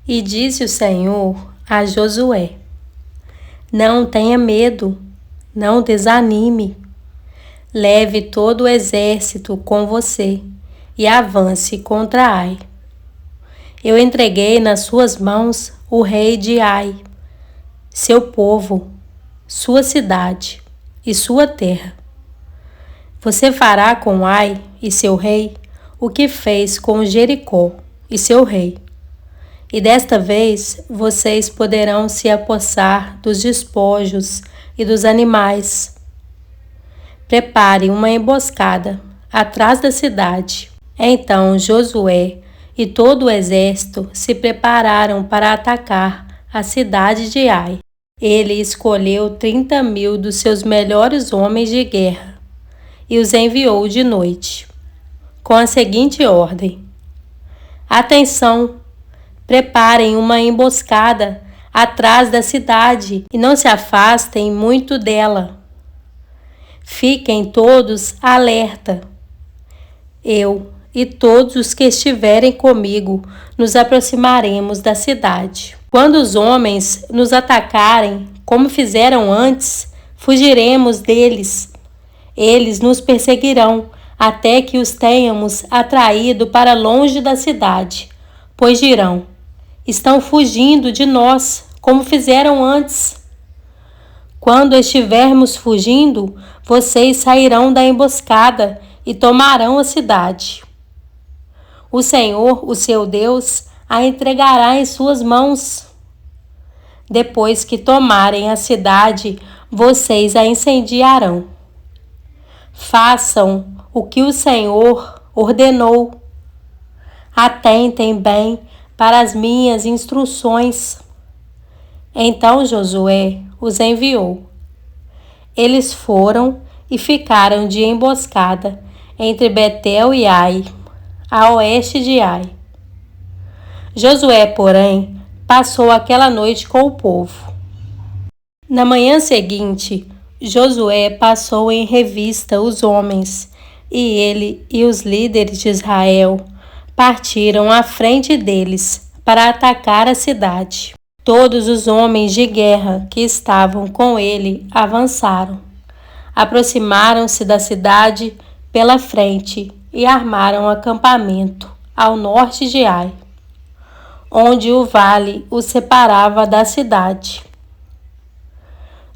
E disse o Senhor a Josué: Não tenha medo, não desanime. Leve todo o exército com você e avance contra Ai. Eu entreguei nas suas mãos o rei de Ai, seu povo, sua cidade e sua terra. Você fará com Ai e seu rei o que fez com Jericó e seu rei. E desta vez vocês poderão se apossar dos despojos e dos animais. Prepare uma emboscada atrás da cidade. Então Josué e todo o exército se prepararam para atacar a cidade de Ai. Ele escolheu 30.000 dos seus melhores homens de guerra e os enviou de noite, com a seguinte ordem: Atenção! Preparem uma emboscada atrás da cidade e não se afastem muito dela. Fiquem todos alerta. Eu e todos os que estiverem comigo nos aproximaremos da cidade. Quando os homens nos atacarem, como fizeram antes, fugiremos deles. Eles nos perseguirão até que os tenhamos atraído para longe da cidade, pois dirão: estão fugindo de nós, como fizeram antes. Quando estivermos fugindo, vocês sairão da emboscada e tomarão a cidade. O Senhor, o seu Deus, a entregará em suas mãos. Depois que tomarem a cidade, vocês a incendiarão. Façam o que o Senhor ordenou. Atentem bem para as minhas instruções. Então Josué os enviou. Eles foram e ficaram de emboscada entre Betel e Ai, a oeste de Ai. Josué, porém, passou aquela noite com o povo. Na manhã seguinte, Josué passou em revista os homens, e ele e os líderes de Israel partiram à frente deles para atacar a cidade. Todos os homens de guerra que estavam com ele avançaram, aproximaram-se da cidade pela frente e armaram acampamento ao norte de Ai, onde o vale o separava da cidade.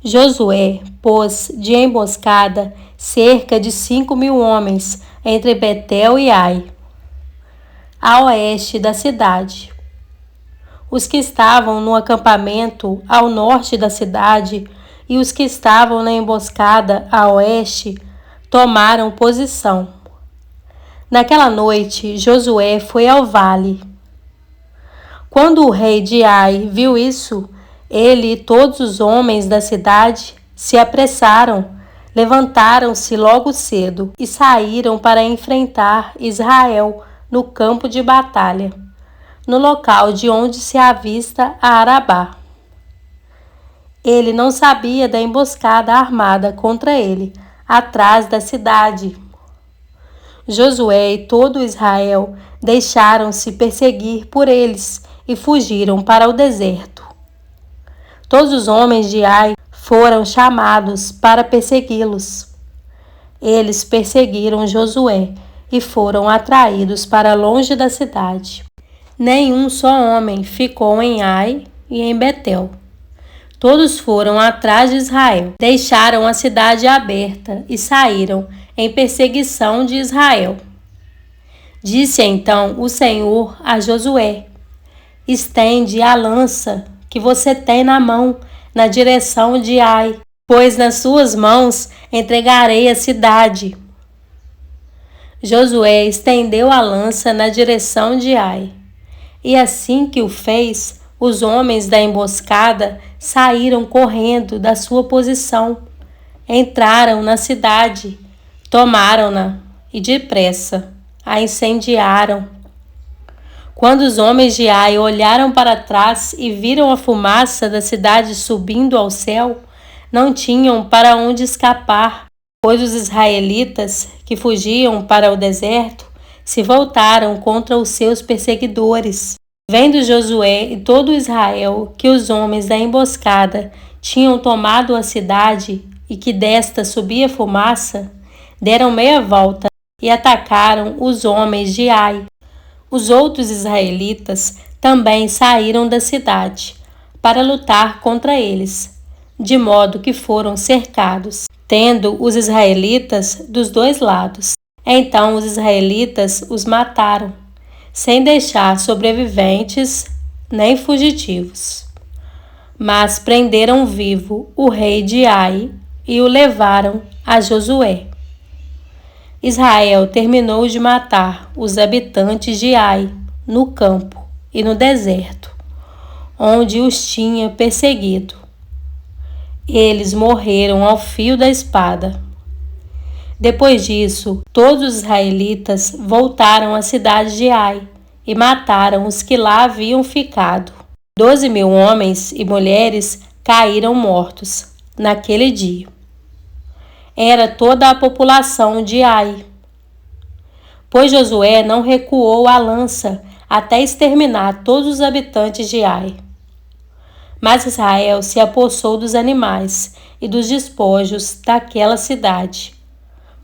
Josué pôs de emboscada cerca de 5.000 homens entre Betel e Ai, a oeste da cidade. Os que estavam no acampamento ao norte da cidade e os que estavam na emboscada a oeste tomaram posição. Naquela noite, Josué foi ao vale. Quando o rei de Ai viu isso, ele e todos os homens da cidade se apressaram, levantaram-se logo cedo e saíram para enfrentar Israel no campo de batalha, no local de onde se avista a Arabá. Ele não sabia da emboscada armada contra ele, atrás da cidade. Josué e todo Israel deixaram-se perseguir por eles e fugiram para o deserto. Todos os homens de Ai foram chamados para persegui-los. Eles perseguiram Josué e foram atraídos para longe da cidade. Nenhum só homem ficou em Ai e em Betel. Todos foram atrás de Israel, deixaram a cidade aberta e saíram em perseguição de Israel. Disse então o Senhor a Josué: Estende a lança que você tem na mão na direção de Ai, pois nas suas mãos entregarei a cidade. Josué estendeu a lança na direção de Ai, e assim que o fez, os homens da emboscada saíram correndo da sua posição, entraram na cidade, tomaram-na e depressa a incendiaram. Quando os homens de Ai olharam para trás e viram a fumaça da cidade subindo ao céu, não tinham para onde escapar, pois os israelitas que fugiam para o deserto se voltaram contra os seus perseguidores. Vendo Josué e todo Israel que os homens da emboscada tinham tomado a cidade e que desta subia fumaça, deram meia volta e atacaram os homens de Ai. Os outros israelitas também saíram da cidade para lutar contra eles, de modo que foram cercados, tendo os israelitas dos dois lados. Então os israelitas os mataram, sem deixar sobreviventes nem fugitivos. Mas prenderam vivo o rei de Ai e o levaram a Josué. Israel terminou de matar os habitantes de Ai no campo e no deserto, onde os tinha perseguido. Eles morreram ao fio da espada. Depois disso, todos os israelitas voltaram à cidade de Ai e mataram os que lá haviam ficado. 12.000 homens e mulheres caíram mortos naquele dia. Era toda a população de Ai. Pois Josué não recuou a lança até exterminar todos os habitantes de Ai. Mas Israel se apossou dos animais e dos despojos daquela cidade,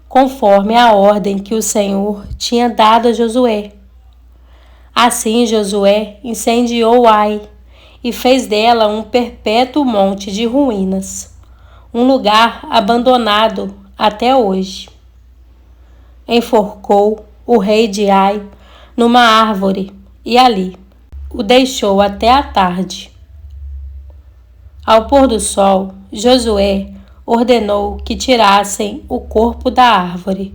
conforme a ordem que o Senhor tinha dado a Josué. Assim Josué incendiou Ai e fez dela um perpétuo monte de ruínas, um lugar abandonado até hoje. Enforcou o rei de Ai numa árvore e ali o deixou até a tarde. Ao pôr do sol, Josué ordenou que tirassem o corpo da árvore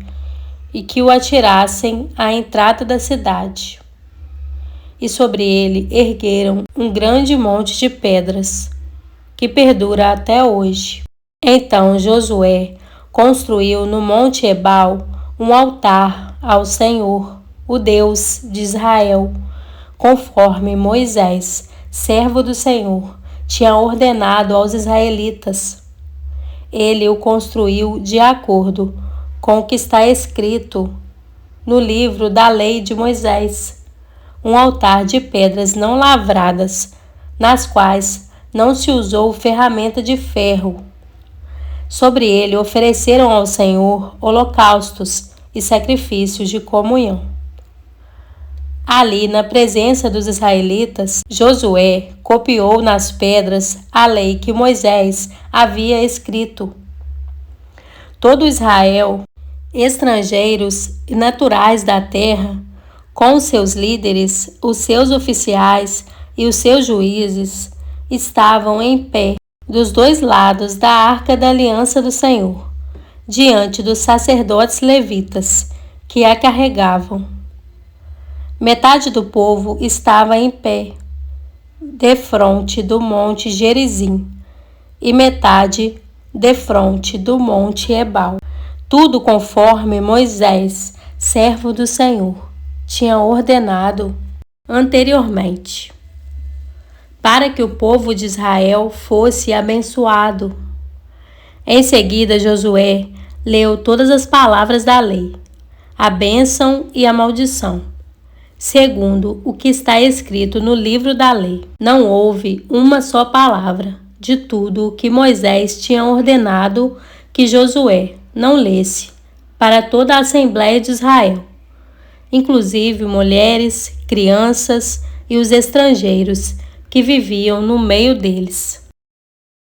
e que o atirassem à entrada da cidade. E sobre ele ergueram um grande monte de pedras, que perdura até hoje. Então Josué construiu no Monte Ebal um altar ao Senhor, o Deus de Israel, conforme Moisés, servo do Senhor, tinha ordenado aos israelitas. Ele o construiu de acordo com o que está escrito no livro da lei de Moisés, um altar de pedras não lavradas, nas quais não se usou ferramenta de ferro. Sobre ele ofereceram ao Senhor holocaustos e sacrifícios de comunhão. Ali, na presença dos israelitas, Josué copiou nas pedras a lei que Moisés havia escrito. Todo Israel, estrangeiros e naturais da terra, com os seus líderes, os seus oficiais e os seus juízes, estavam em pé dos dois lados da arca da aliança do Senhor, diante dos sacerdotes levitas, que a carregavam. Metade do povo estava em pé, defronte do monte Gerizim, e metade defronte do monte Ebal. Tudo conforme Moisés, servo do Senhor, tinha ordenado anteriormente, para que o povo de Israel fosse abençoado. Em seguida, Josué leu todas as palavras da lei, a bênção e a maldição, segundo o que está escrito no livro da lei. Não houve uma só palavra de tudo o que Moisés tinha ordenado que Josué não lesse para toda a Assembleia de Israel, inclusive mulheres, crianças e os estrangeiros que viviam no meio deles.